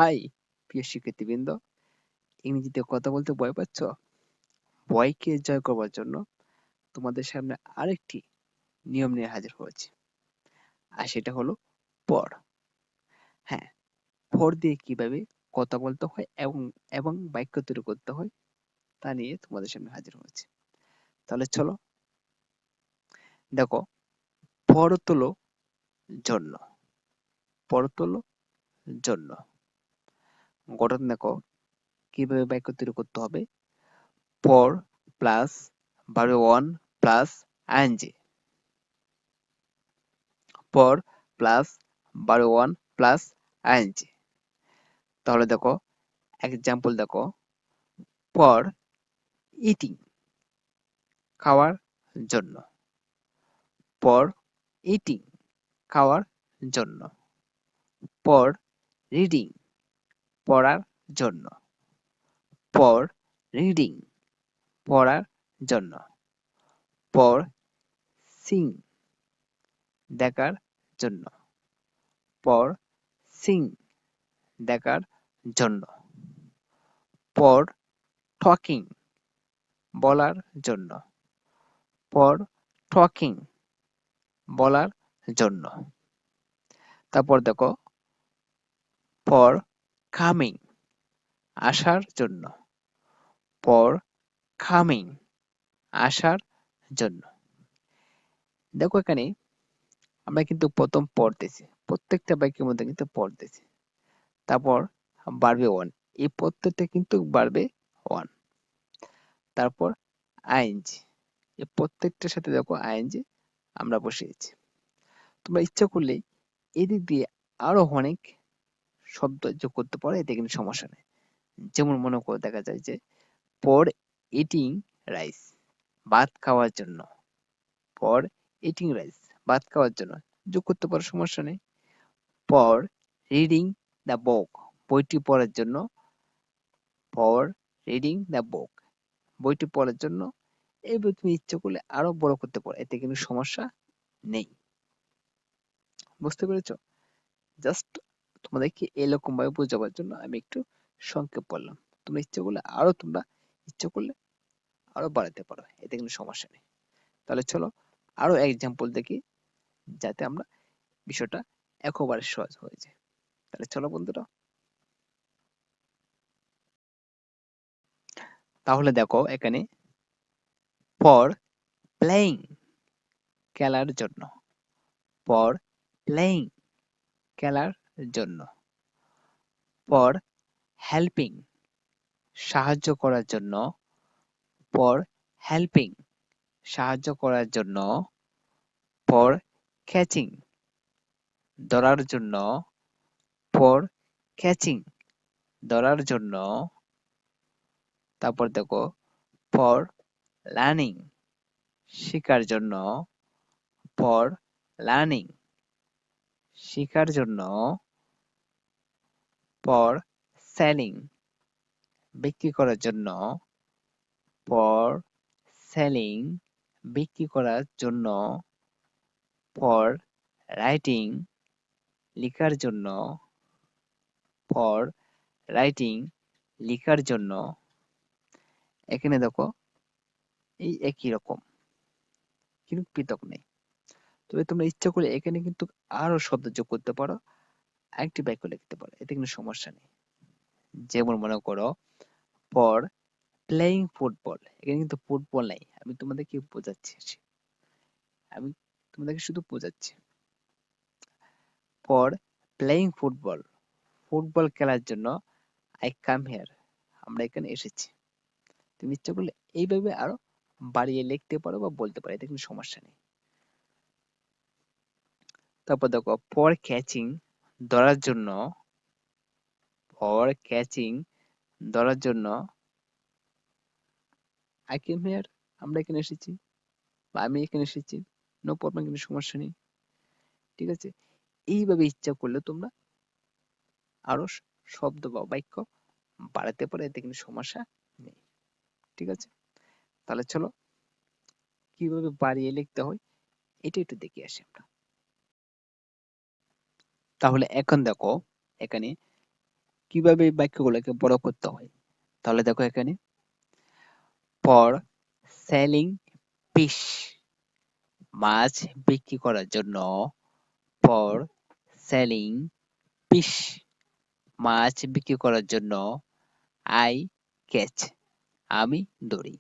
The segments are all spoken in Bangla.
হাই প্রিয় শিক্ষার্থীবৃন্দ, ইংরেজিতে কথা বলতে ভয় পাচ্ছ? ভয়কে জয় করবার জন্য তোমাদের সামনে আরেকটি নিয়ম নিয়ে হাজির হয়েছি, আর সেটা হলো পর। হ্যাঁ, পর দিয়ে কিভাবে কথা বলতে হয় এবং এবং বাক্য তৈরি করতে হয় তা নিয়ে তোমাদের সামনে হাজির হয়েছি। তাহলে চলো, দেখো, পর তোলো জন্য, পর তোলো জন্য গঠন দেখো কিভাবে বাক্য তৈরি করতে হবে। পর plus verb one plus ING, পর plus verb one plus ING. তাহলে দেখো, এক্সাম্পল দেখো, পর ইটিং খাওয়ার জন্য, পর ইটিং খাওয়ার জন্য, পর রিডিং পড়ার জন্য, পর রিডিং পড়ার জন্য, পর সিং দেখার জন্য, পর সিং দেখার জন্য, পর টকিং বলার জন্য, পর টকিং বলার জন্য। তারপর দেখো, পর কামিং আসার জন্য, পর কামিং আসার জন্য। দেখো, এখানে আমরা কিন্তু প্রথম পড়তেছি, প্রত্যেকটা বাক্যের মধ্যে কিন্তু পড়তেছি। তারপর বাড়বে ওয়ান, এই প্রত্যেকটা কিন্তু বাড়বে ওয়ান। তারপর আইএনজি, এই প্রত্যেকটার সাথে দেখো আইএনজি আমরা বসিয়েছি। তোমরা ইচ্ছা করলে এদিক দিয়ে আরো অনেক শব্দ যোগ করতে পারো, এতে কিন্তু সমস্যা নেই। যেমন মনে করে দেখা যায় যে ফর ইটিং রাইস ভাত খাওয়ার জন্য, ফর ইটিং রাইস ভাত খাওয়ার জন্য যোগ করতে পারো, সমস্যা নেই। ফর রিডিং দ্য বুক বইটি পড়ার জন্য, ফর রিডিং দ্য বুক বইটি পড়ার জন্য। এইভাবে তুমি ইচ্ছে করলে আরো বড় করতে পারো, এতে কিন্তু সমস্যা নেই। বুঝতে পেরেছো? জাস্ট তোমাদেরকে এরকম ভাবে বোঝাবার জন্য আমি একটু সংক্ষেপ বললাম। তোমরা ইচ্ছে করলে আরো তোমরা ইচ্ছে করলে আরো বাড়াতে পারো, এতে কিন্তু সমস্যা নেই। তাহলে চলো আরো এক্সাম্পল দেখি, যাতে আমরা বিষয়টা একেবারে সহজ হয়ে যায়। তাহলে চলো বন্ধুরা, তাহলে দেখো এখানে ফর প্লেইং খেলার জন্য, ফর প্লেইং খেলার জন্য, ফর হেল্পিং সাহায্য করার জন্য, ফর হেল্পিং সাহায্য করার জন্য, ফর ক্যাচিং ধরার জন্য, ফর ক্যাচিং ধরার জন্য। তারপর দেখো, ফর লার্নিং শেখার জন্য, ফর লার্নিং শেখার জন্য, ফর সেলিং বিক্রি করার জন্য, ফর সেলিং বিক্রি করার জন্য, ফর রাইটিং লেখার জন্য, ফর রাইটিং লেখার জন্য। এখানে দেখো এই একই রকম, কিন্তু পৃথক নেই। তবে তোমরা ইচ্ছা করলে এখানে কিন্তু আরো শব্দ যোগ করতে পারো, আরেকটি বাক্য লিখতে পারো, এতে কিন্তু সমস্যা নেই। যেমন মনে করো, ফর প্লেইং ফুটবল, এখানে কিন্তু ফুটবল নাই, আমি তোমাদেরকে বোঝাচ্ছি, আমি তোমাদেরকে শুধু বোঝাচ্ছি। ফর প্লেইং ফুটবল ফুটবল খেলার জন্য আই কাম হিয়ার আমরা এখানে এসেছি। তুমি ইচ্ছা করলে এইভাবে আরো বাড়িয়ে লিখতে পারো বা বলতে পারো, এতে কোনো সমস্যা নেই। তারপর দেখো, ফর ক্যাচিং ধরার জন্য, ফর ক্যাচিং ধরার জন্য আই কেম হিয়ার আমরা এখানে এসেছি বা আমি এখানে এসেছি, নো প্রবলেম, কোনো সমস্যা নেই। ঠিক আছে? এইভাবে ইচ্ছা করলে তোমরা আরো শব্দ বা বাক্য বাড়াতে পারো, এতে কিন্তু সমস্যা নেই। ঠিক আছে? তাহলে চলো কিভাবে বাড়িয়ে লিখতে হয় এটা একটু দেখে আসি আমরা। তাহলে এখন দেখো, এখানে কিভাবে এই বাক্যগুলোকে বড় করতে হয়। তাহলে দেখো এখানে ফর সেলিং ফিশ, মাছ বিক্রি করার জন্য। ফর সেলিং ফিশ, মাছ বিক্রি করার জন্য। আই ক্যাচ, আমি ধরি।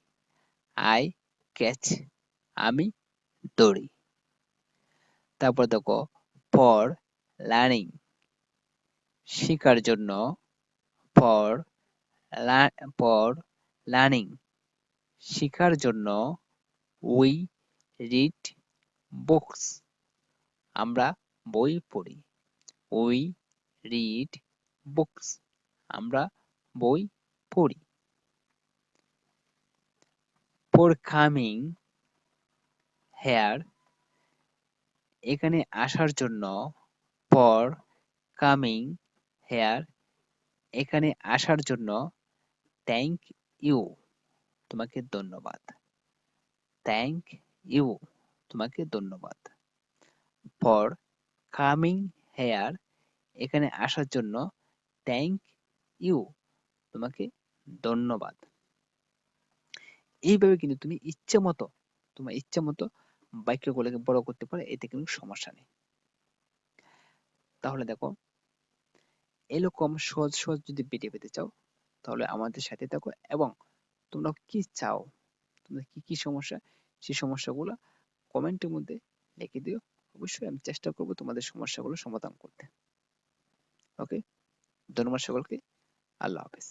আই ক্যাচ, আমি ধরি। তারপর দেখো ফর লার্নিং, শেখার জন্য। ফর ফর লার্নিং, শেখার জন্য। উই রিড বুকস, আমরা বই পড়ি। উই রিড বুকস, আমরা বই পড়ি। ফর কামিং হেয়ার, এখানে আসার জন্য। ফর কামিং হেয়ার, এখানে আসার জন্য। থ্যাংক ইউ, তোমাকে ধন্যবাদ। থ্যাংক ইউ, তোমাকে ধন্যবাদ। ফর কামিং হেয়ার, এখানে আসার জন্য। থ্যাংক ইউ, তোমাকে ধন্যবাদ। এইভাবে কিন্তু তুমি ইচ্ছে মতো, তোমার ইচ্ছে মতো বাক্যগুলোকে বড় করতে পারো, এতে কোনো সমস্যা নেই। তাহলে দেখো এরকম সহজ সহজ যদি ভিডিও পেতে চাও তাহলে আমাদের সাথে থাকো, এবং তোমরা কি চাও, তোমরা কি কি সমস্যা, সেই সমস্যাগুলো কমেন্টের মধ্যে লিখে দিও। অবশ্যই আমি চেষ্টা করব তোমাদের সমস্যাগুলো সমাধান করতে। ওকে, ধন্যবাদ সকলকে। আল্লাহ হাফেজ।